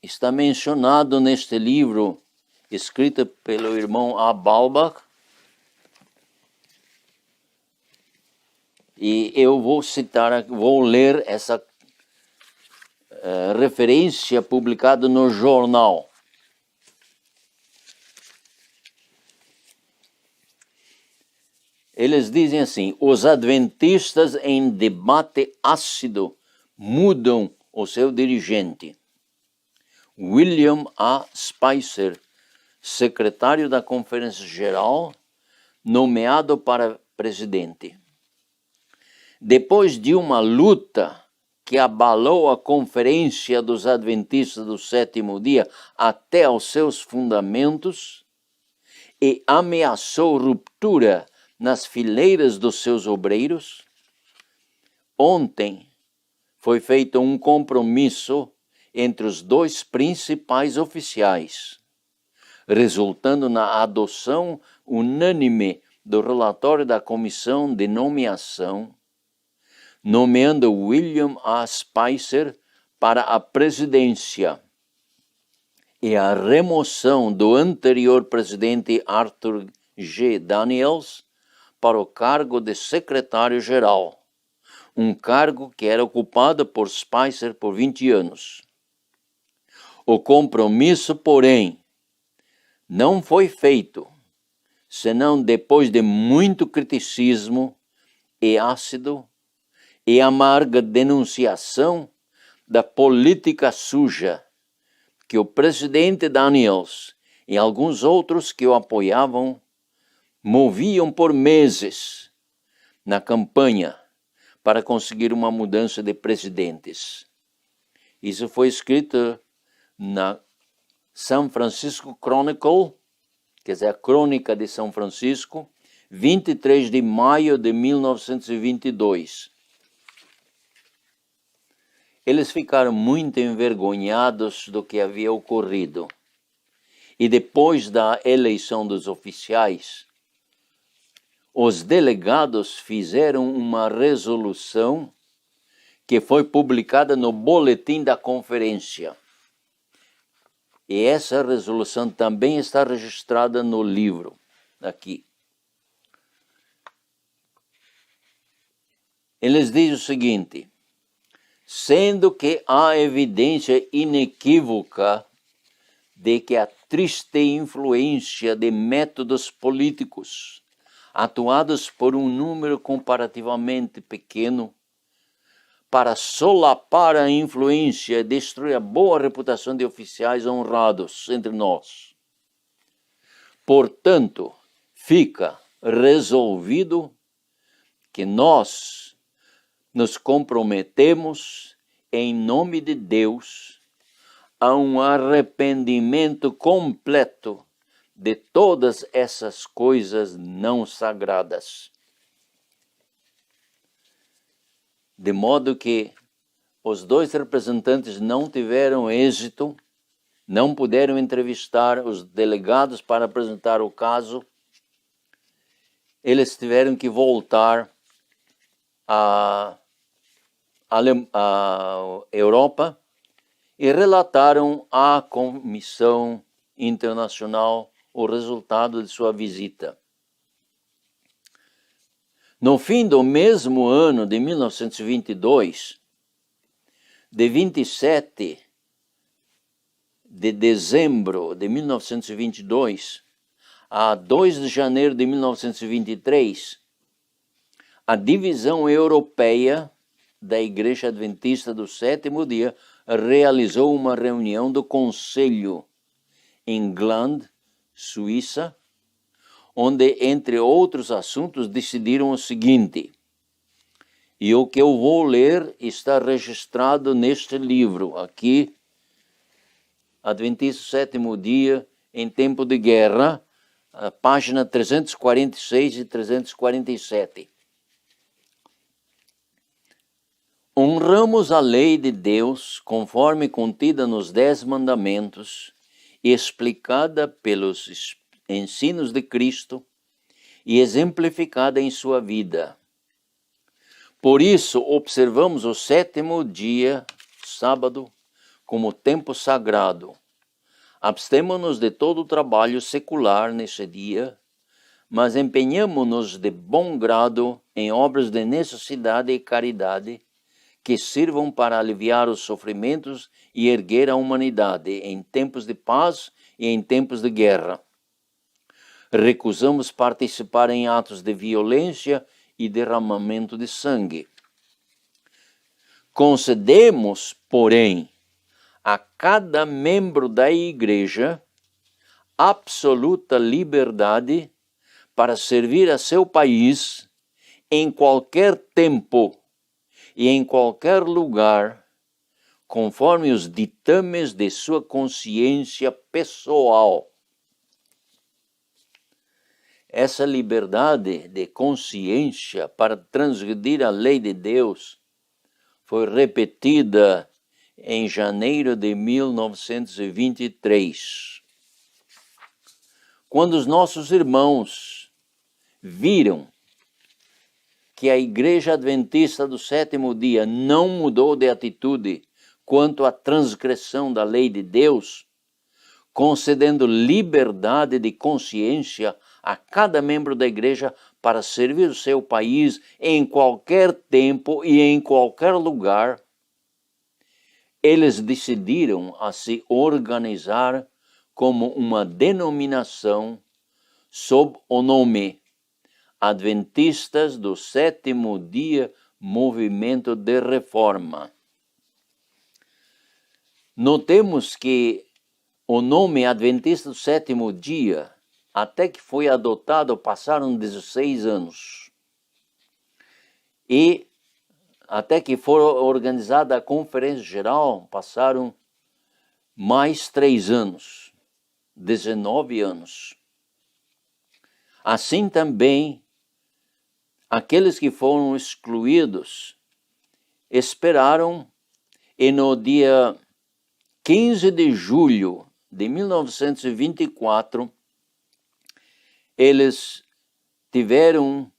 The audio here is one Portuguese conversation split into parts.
Está mencionado neste livro, escrito pelo irmão A. Balbach, e eu vou ler essa referência publicada no jornal. Eles dizem assim: os adventistas em debate ácido mudam o seu dirigente. William A. Spicer, secretário da Conferência Geral, nomeado para presidente. Depois de uma luta que abalou a Conferência dos Adventistas do Sétimo Dia até aos seus fundamentos e ameaçou ruptura nas fileiras dos seus obreiros, ontem foi feito um compromisso entre os dois principais oficiais, resultando na adoção unânime do relatório da comissão de nomeação, nomeando William A. Spicer para a presidência e a remoção do anterior presidente Arthur G. Daniels para o cargo de secretário-geral, um cargo que era ocupado por Spicer por 20 anos. O compromisso, porém, não foi feito, senão depois de muito criticismo e ácido e amarga denunciação da política suja que o presidente Daniels e alguns outros que o apoiavam moviam por meses na campanha para conseguir uma mudança de presidentes. Isso foi escrito na San Francisco Chronicle, quer dizer, a Crônica de São Francisco, 23 de maio de 1922. Eles ficaram muito envergonhados do que havia ocorrido. E depois da eleição dos oficiais, os delegados fizeram uma resolução que foi publicada no boletim da conferência. E essa resolução também está registrada no livro, aqui. Eles dizem o seguinte: sendo que há evidência inequívoca de que a triste influência de métodos políticos atuados por um número comparativamente pequeno para solapar a influência e destruir a boa reputação de oficiais honrados entre nós. Portanto, fica resolvido que nós nos comprometemos, em nome de Deus, a um arrependimento completo de todas essas coisas não sagradas. De modo que os dois representantes não tiveram êxito, não puderam entrevistar os delegados para apresentar o caso. Eles tiveram que voltar à Europa e relataram à Comissão Internacional o resultado de sua visita. No fim do mesmo ano de 1922, de 27 de dezembro de 1922 a 2 de janeiro de 1923, a divisão europeia da Igreja Adventista do Sétimo Dia realizou uma reunião do Conselho em Gland, Suíça, onde, entre outros assuntos, decidiram o seguinte, e o que eu vou ler está registrado neste livro, aqui, Adventista Sétimo Dia em Tempo de Guerra, página 346 e 347. Honramos a lei de Deus conforme contida nos 10 mandamentos e explicada pelos ensinos de Cristo e exemplificada em sua vida. Por isso, observamos o sétimo dia, sábado, como tempo sagrado. Abstemo-nos de todo o trabalho secular nesse dia, mas empenhamo-nos de bom grado em obras de necessidade e caridade que sirvam para aliviar os sofrimentos e erguer a humanidade em tempos de paz e em tempos de guerra. Recusamos participar em atos de violência e derramamento de sangue. Concedemos, porém, a cada membro da Igreja absoluta liberdade para servir a seu país em qualquer tempo e em qualquer lugar, conforme os ditames de sua consciência pessoal. Essa liberdade de consciência para transgredir a lei de Deus foi repetida em janeiro de 1923. Quando os nossos irmãos viram que a Igreja Adventista do Sétimo Dia não mudou de atitude quanto à transgressão da lei de Deus, concedendo liberdade de consciência a cada membro da Igreja para servir o seu país em qualquer tempo e em qualquer lugar, eles decidiram a se organizar como uma denominação sob o nome Adventistas do Sétimo Dia Movimento de Reforma. Notemos que o nome Adventista do Sétimo Dia, até que foi adotado, passaram 16 anos. E até que foi organizada a Conferência Geral, passaram mais 3 anos, 19 anos. Assim também, aqueles que foram excluídos esperaram e no dia 15 de julho de 1924, eles tiveram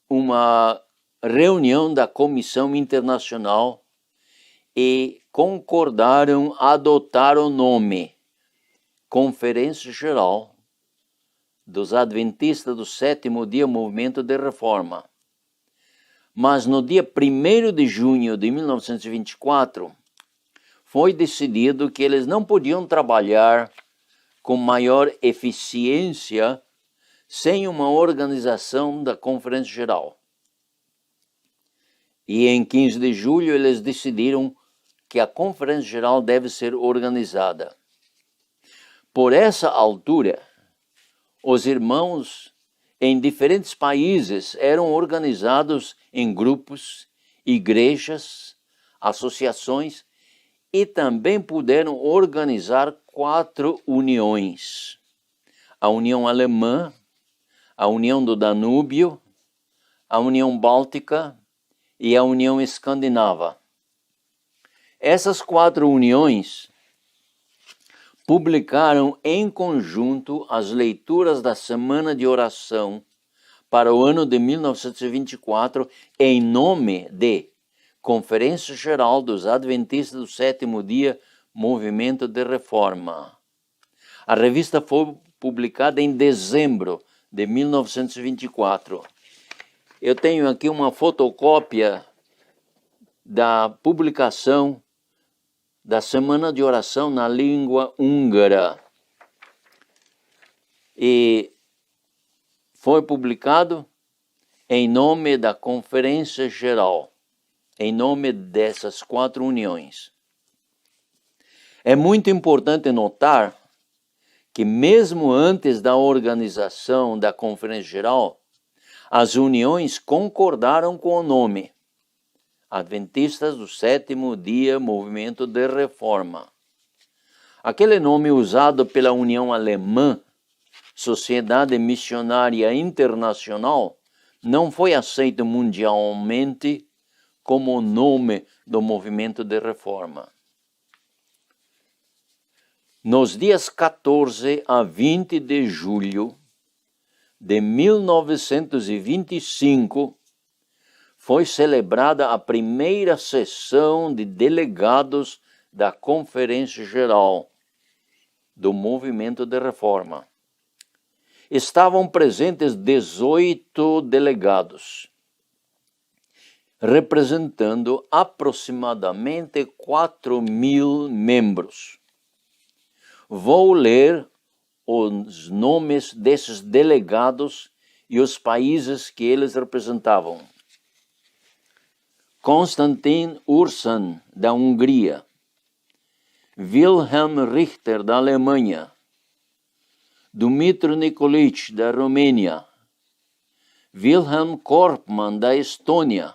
uma reunião da Comissão Internacional e concordaram adotar o nome Conferência Geral dos Adventistas do Sétimo Dia Movimento de Reforma. Mas no dia 1º de junho de 1924, foi decidido que eles não podiam trabalhar com maior eficiência sem uma organização da Conferência Geral. E em 15 de julho eles decidiram que a Conferência Geral deve ser organizada. Por essa altura, os irmãos em diferentes países eram organizados em grupos, igrejas, associações e também puderam organizar 4 uniões. A União Alemã, a União do Danúbio, a União Báltica e a União Escandinava. Essas 4 uniões publicaram em conjunto as leituras da Semana de Oração para o ano de 1924 em nome de Conferência Geral dos Adventistas do Sétimo Dia Movimento de Reforma. A revista foi publicada em dezembro de 1924. Eu tenho aqui uma fotocópia da publicação da Semana de Oração na língua húngara. E foi publicado em nome da Conferência Geral, em nome dessas 4 uniões. É muito importante notar que mesmo antes da organização da Conferência Geral, as uniões concordaram com o nome Adventistas do Sétimo Dia Movimento de Reforma. Aquele nome usado pela União Alemã, Sociedade Missionária Internacional, não foi aceito mundialmente como o nome do movimento de reforma. Nos dias 14 a 20 de julho de 1925, foi celebrada a primeira sessão de delegados da Conferência Geral do Movimento de Reforma. Estavam presentes 18 delegados, representando aproximadamente 4.000 membros. Vou ler os nomes desses delegados e os países que eles representavam. Konstantin Ursan, da Hungria. Wilhelm Richter, da Alemanha. Dumitru Nikolic, da Romênia. Wilhelm Korpmann, da Estônia.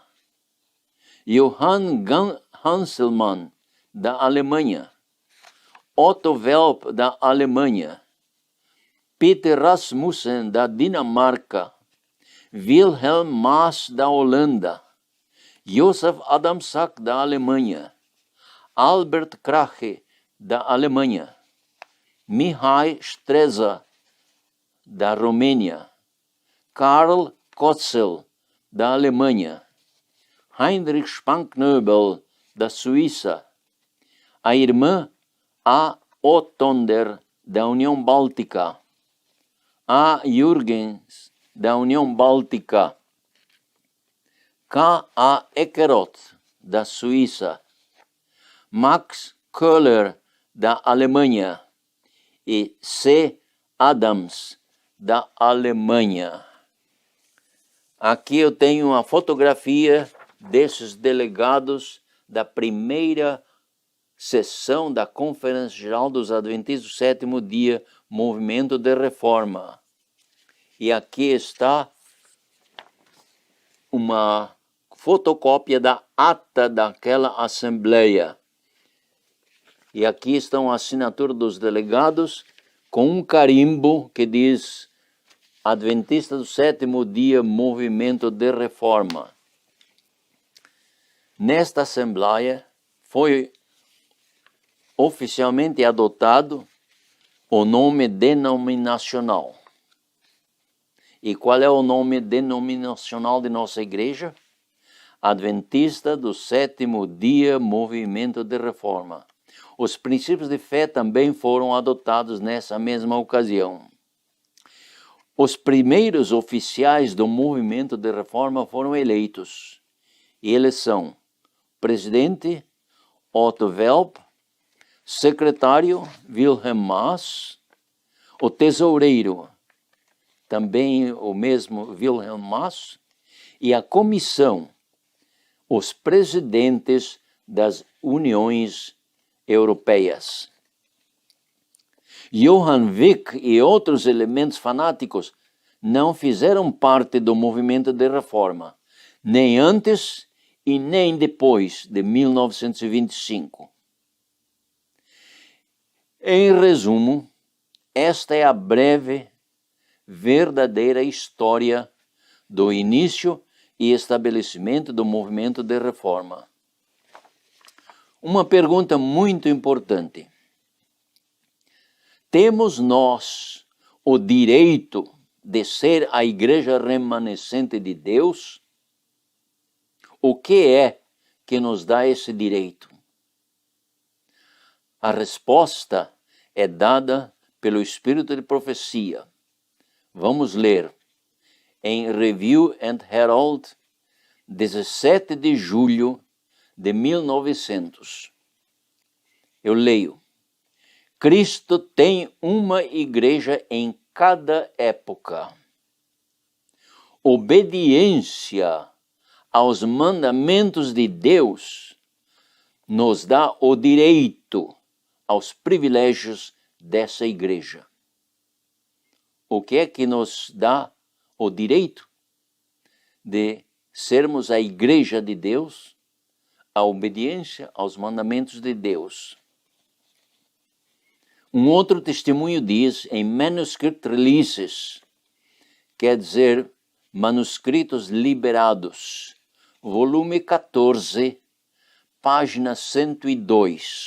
Johann Hanselmann, da Alemanha. Otto Welp, da Alemanha. Peter Rasmussen, da Dinamarca. Wilhelm Maas, da Holanda. Josef Adamczak, da Alemanha. Albert Krahe, da Alemanha. Mihai Streza, da Romênia. Karl Kotzel, da Alemanha. Heinrich Spanknöbel, da Suíça. A irmã A. Ottonder, da União Báltica. A. Jürgens, da União Báltica. K. A. Ekeroth, da Suíça. Max Köhler, da Alemanha. E C. Adams, da Alemanha. Aqui eu tenho uma fotografia desses delegados da primeira sessão da Conferência Geral dos Adventistas do Sétimo Dia, Movimento de Reforma. E aqui está uma fotocópia da ata daquela assembleia. E aqui estão a assinatura dos delegados com um carimbo que diz Adventista do Sétimo Dia, Movimento de Reforma. Nesta assembleia foi oficialmente adotado o nome denominacional. E qual é o nome denominacional de nossa igreja? Adventista do Sétimo Dia, Movimento de Reforma. Os princípios de fé também foram adotados nessa mesma ocasião. Os primeiros oficiais do movimento de reforma foram eleitos. E eles são presidente Otto Welp, secretário Wilhelm Maas, o tesoureiro, também o mesmo Wilhelm Maas, e a comissão, os presidentes das uniões europeias. Johann Wick e outros elementos fanáticos não fizeram parte do movimento de reforma, nem antes e nem depois de 1925. Em resumo, esta é a breve, verdadeira história do início e estabelecimento do movimento de reforma. Uma pergunta muito importante. Temos nós o direito de ser a igreja remanescente de Deus? O que é que nos dá esse direito? A resposta é dada pelo Espírito de Profecia. Vamos ler em Review and Herald, 17 de julho de 1900. Eu leio. Cristo tem uma igreja em cada época. Obediência aos mandamentos de Deus nos dá o direito aos privilégios dessa igreja. O que é que nos dá o direito de sermos a igreja de Deus? A obediência aos mandamentos de Deus. Um outro testemunho diz em Manuscript Releases, quer dizer, manuscritos liberados, volume 14, página 102.